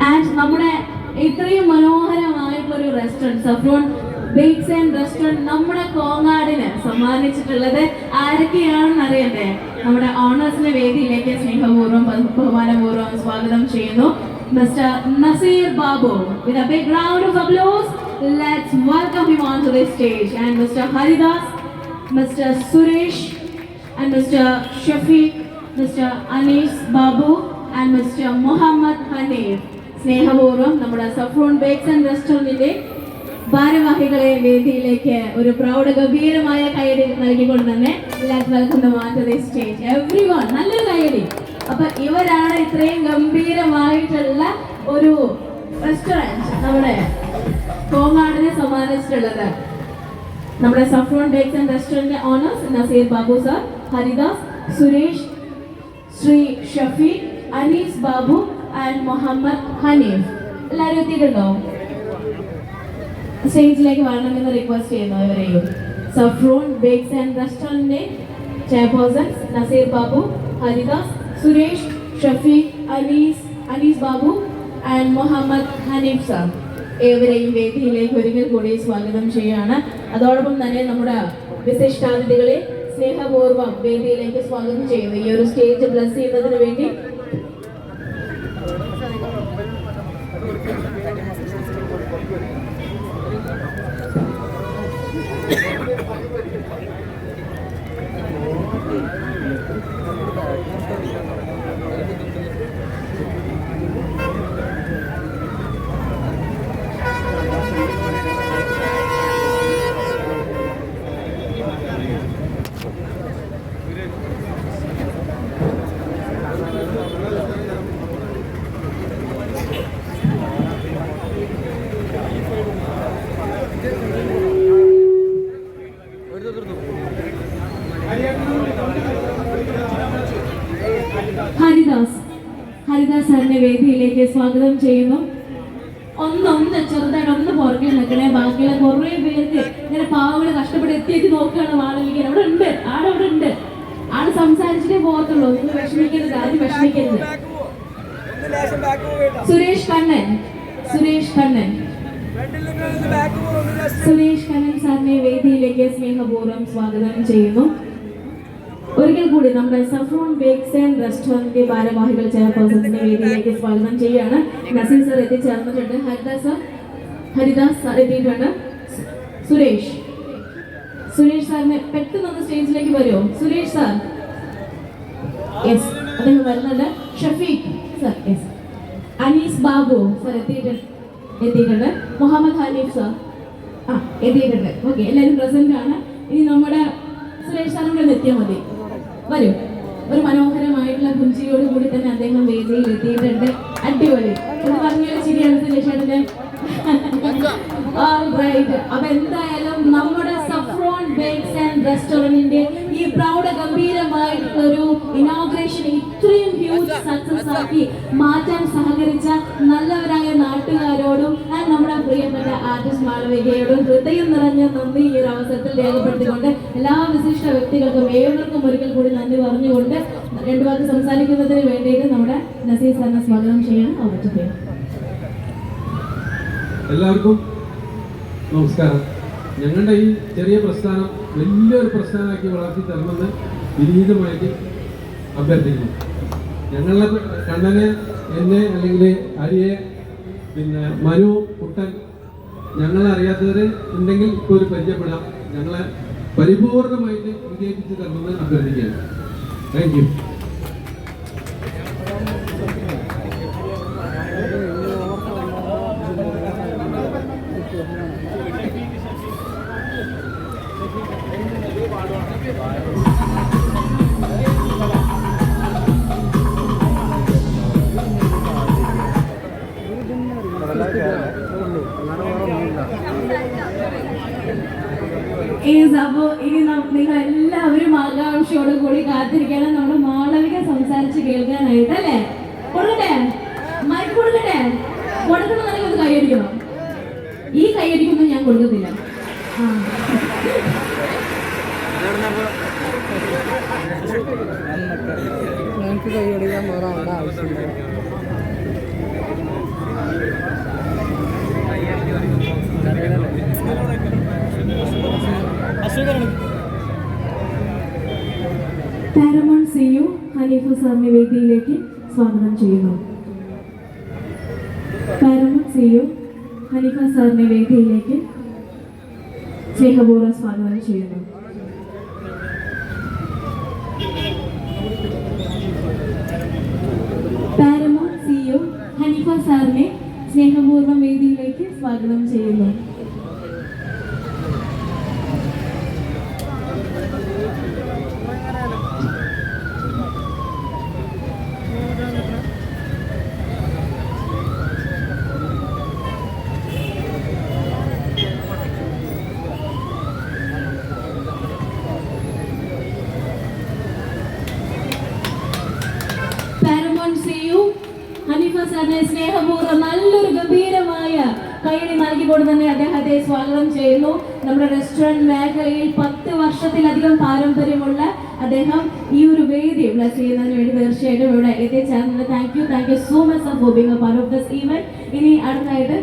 And നമ്മുടെ ഇത്രയും മനോഹരമായിട്ടുള്ളൊരു restaurant saffron bakes and restaurant നമ്മുടെ കോങ്ങാടിന് സമ്മാനിച്ചിട്ടുള്ളത് ആരൊക്കെയാണെന്ന് അറിയണ്ടേ? നമ്മുടെ ഓണേഴ്സിന്റെ വേദിയിലേക്ക് സ്നേഹപൂർവ്വം ബഹുമാനപൂർവ്വം സ്വാഗതം ചെയ്യുന്നു. Mr. Nasir Babu. With a big round of applause, let's welcome him onto the stage. And Mr. Haridas, Mr. Suresh, and Mr. Shafiq, Mr. Anis Babu, and Mr. Muhammad Hanif. സ്നേഹപൂർവ്വം നമ്മുടെ സഫ്രോൺ ബേക്സ് ആൻഡ് റെസ്റ്റോറൻറ്റിന്റെ ഭാരവാഹികളെ വേദിയിലേക്ക് ഒരു പ്രൗഢഗംഭീരമായ കയ്യടി നൽകിക്കൊണ്ട് തന്നെ let's welcome them on to the stage everyone. നല്ലൊരു കയ്യടി. അപ്പൊ ഇവരാണ് ഇത്രയും ഗംഭീരമായിട്ടുള്ള ഒരു റെസ്റ്റോറൻറ്റ് നമ്മുടെ കോങ്ങാടിനെ സമ്മാനിച്ചിട്ടുള്ളത്. നമ്മുടെ saffron bakes and restaurant owners Naseer Babu sir, Haridas, Suresh, Shri Shafeeq, Anees Babu and Muhammad Haneef. എല്ലാവരും എത്തിയിട്ടുണ്ടോ? സ്റ്റേജിലേക്ക് വരണമെന്ന് റിക്വസ്റ്റ് ചെയ്യുന്നു ഇവരെയും. സഫ്രോൺ ബേക്സ് ആൻഡ് റെസ്റ്റോറൻറ്റിന്റെ chairpersons Naseer Babu, Haridas, Suresh, Shafeeq, Anees Babu and Muhammad Haneef sir ഏവരെയും വേദിയിലേക്ക് ഒരിക്കൽ കൂടി സ്വാഗതം ചെയ്യുകയാണ്. അതോടൊപ്പം തന്നെ നമ്മുടെ വിശിഷ്ടാതിഥികളെ സ്നേഹപൂർവ്വം വേദിയിലേക്ക് സ്വാഗതം ചെയ്യുന്നു. ഈ ഒരു സ്റ്റേജ് ബ്ലസ് ചെയ്യുന്നതിന് വേണ്ടി ഹരിദാസ് സാറിനെ വേദിയിലേക്ക് സ്വാഗതം ചെയ്യുന്നു. ഒന്ന് ചെറുതായിട്ട് ഒന്ന് പുറകെ നിൽക്കണേ. ബാക്കിയുള്ള കുറേ പേർക്ക് ഇങ്ങനെ പാവങ്ങള് കഷ്ടപ്പെട്ട് എത്തിയെത്തി നോക്കുകയാണ്. ആളിലേക്ക് അവിടെ ഉണ്ട്, ആളവിടെ ഉണ്ട്. ആള് സംസാരിച്ചിട്ടേ പോകത്തുള്ളൂ. നിങ്ങൾ വിഷമിക്കരുത്, ആരും വിഷമിക്കരുത്. സുരേഷ് കണ്ണൻ സാറിനെ വേദിയിലേക്ക് സ്നേഹപൂർവ്വം സ്വാഗതം ചെയ്യുന്നു. ഒരിക്കൽ കൂടി നമ്മുടെ സഫ്രോൺ ബേക്സ് ആൻഡ് റെസ്റ്റോറൻറ്റിന്റെ ഭാരവാഹികൾ ചെയർപേഴ്സൺസിന്റെ വേദിയിലേക്ക് സ്വാഗതം ചെയ്യുകയാണ്. നസീർ സാർ എത്തിച്ചേർന്നിട്ടുണ്ട്, ഹരിദാസ് സാർ എത്തിയിട്ടുണ്ട്, സുരേഷ് സാറിന് പെട്ടെന്ന് സ്റ്റേജിലേക്ക് വരുമോ? സുരേഷ് സാർ യെസ്, അദ്ദേഹം വരുന്നുണ്ട്. Shafeeq sir yes, Anees Babu sir എത്തിയിട്ടുണ്ട്, മുഹമ്മദ് ഹനീഫ് സാർ എത്തിയിട്ടുണ്ട്. ഓക്കെ, എല്ലാവരും പ്രസന്റ് ആണ്. ഇനി നമ്മുടെ സുരേഷ് സാറും കൂടെ എത്തിയാൽ മതി. വരൂ. ഒരു മനോഹരമായിട്ടുള്ള പുഞ്ചിരിയോട് കൂടി തന്നെ അദ്ദേഹം വേദിയിൽ എത്തിയിട്ടുണ്ട്. അടിപൊളി. എന്ന് പറഞ്ഞാൽ ശരിയാണ് സുരേഷ് ചേട്ടന്റെ. അപ്പൊ എന്തായാലും നമ്മുടെ സഫ്രോൺ ബേക്സ് ആൻഡ് റെസ്റ്റോറന്റിന്റെ ഈ പ്രൗഢഗംഭീരമായിട്ടുള്ള ഒരു ഇനോഗ്രേഷൻ ഇത്രയും ഹ്യൂജ് സക്സസ് ആക്കി മാറ്റാൻ സഹകരിച്ച നല്ലവരായ നാട്ടുകാരോടും നമ്മുടെ പ്രിയപ്പെട്ട ആർട്ടിസ്റ്റ് മാളവികയോടും ഹൃദയം നിറഞ്ഞ നന്ദി ഈ ഒരു അവസരത്തിൽ രേഖപ്പെടുത്തിക്കൊണ്ട് എല്ലാ വിശിഷ്ട വ്യക്തികൾക്കും ഏവർക്കും ഒരിക്കൽ കൂടി നന്ദി പറഞ്ഞുകൊണ്ട് രണ്ടു വാക്ക് സംസാരിക്കുന്നതിന് വേണ്ടിയിട്ട് നമ്മുടെ നസീർ സാറിനെ സ്വാഗതം ചെയ്യാൻ അവസരം. എല്ലാവർക്കും നമസ്കാരം. ഞങ്ങളുടെ ഈ ചെറിയ പ്രസ്ഥാനം വലിയൊരു പ്രസ്ഥാനമാക്കി വളർത്തി തരണമെന്ന് വിനീതമായിട്ട് അഭ്യർത്ഥിക്കുന്നു. ഞങ്ങളുടെ കണ്ണനെ, എന്നെ, അല്ലെങ്കിൽ ഹരിയെ, പിന്നെ മനു, കുട്ടൻ, ഞങ്ങളെ അറിയാത്തവർ ഉണ്ടെങ്കിൽ ഇപ്പോൾ ഒരു പരിചയപ്പെടാം. ഞങ്ങളെ പരിപൂർണമായിട്ട് വിജയിപ്പിച്ച് തരണമെന്ന് അഭ്യർത്ഥിക്കുകയാണ്. Thank you. അപ്പോൾ ഇനി നിങ്ങൾ എല്ലാവരും ആകാംക്ഷയോട് കൂടി കാത്തിരിക്കണം നമ്മുടെ മാളവിക സംസാരിച്ച് കേൾക്കാനായിട്ട്, അല്ലേ? കൊടുക്കട്ടെ, മൈക്ക് കൊടുക്കട്ടെ. കൊടുക്കണമെന്നുണ്ടെങ്കിൽ ഒന്ന് കൈയടിക്കണം. ഈ കൈയടിക്കൊന്നും ഞാൻ കൊടുക്കത്തില്ല. ഞങ്ങൾക്ക് കൈയടിക്കാൻ വേറെ ആവശ്യമില്ല. പാരമോൺ സിയു ഹനീഫ സാറിനെ വേദിയിലേക്ക് സ്വാഗതം ചെയ്യുന്നു. പാരമോൺ സിയു ഹനീഫ സാറിനെ വേദിയിലേക്ക് സ്നേഹപൂർവ്വം സ്വാഗതം ചെയ്യുന്നു. പാരമോൺ സിയു ഹനീഫ സാറിനെ സ്നേഹപൂർവ്വം വേദിയിലേക്ക് സ്വാഗതം ചെയ്യുന്നു. പാരമോൺ സിയു ഹനീഫ സാറിനെ സ്നേഹപൂർവ്വം നല്ലൊരു ഗംഭീരമായ കൈയടി നൽകിക്കൊണ്ട് തന്നെ അദ്ദേഹത്തെ സ്വാഗതം ചെയ്യുന്നു. നമ്മുടെ റെസ്റ്റോറന്റ് മേഖലയിൽ 10 വർഷത്തിലധികം പാരമ്പര്യമുള്ള അദ്ദേഹം ഈ ഒരു വേദി ബ്ലസ് ചെയ്യുന്നതിന് വേണ്ടി തീർച്ചയായിട്ടും ഇവിടെ എത്തിച്ചേർന്നത്. Thank you so much for being A part of this event. ഇനി അടുത്തായിട്ട്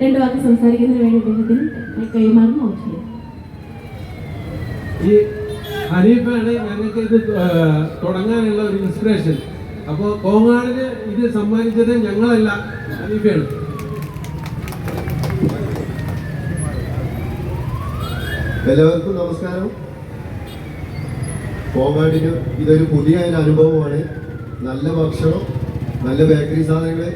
2 വാക്ക് സംസാരിക്കുന്നതിന് വേണ്ടി അദ്ദേഹത്തിന് കൈമാറുന്നു. ഈ ഹനീഫാണ് ഞങ്ങൾക്ക് ഇത് തുടങ്ങാനുള്ള ഒരു ഇൻസ്പിറേഷൻ. അപ്പോൾ കോങ്ങാടിന് ഇത് സമ്മാനിച്ചത് ഞങ്ങളല്ല, ഹനീഫയാണ്. എല്ലാവർക്കും നമസ്കാരം. കോങ്ങാടിന് ഇതൊരു പുതിയ അനുഭവമാണ്. നല്ല ഭക്ഷണം, നല്ല ബേക്കറി സാധനങ്ങൾ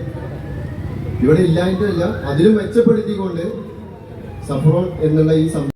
ഇവിടെ ഇല്ലായിട്ടല്ല, അതിലും മെച്ചപ്പെടുത്തിക്കൊണ്ട് സഫ്രോൺ എന്നുള്ള ഈ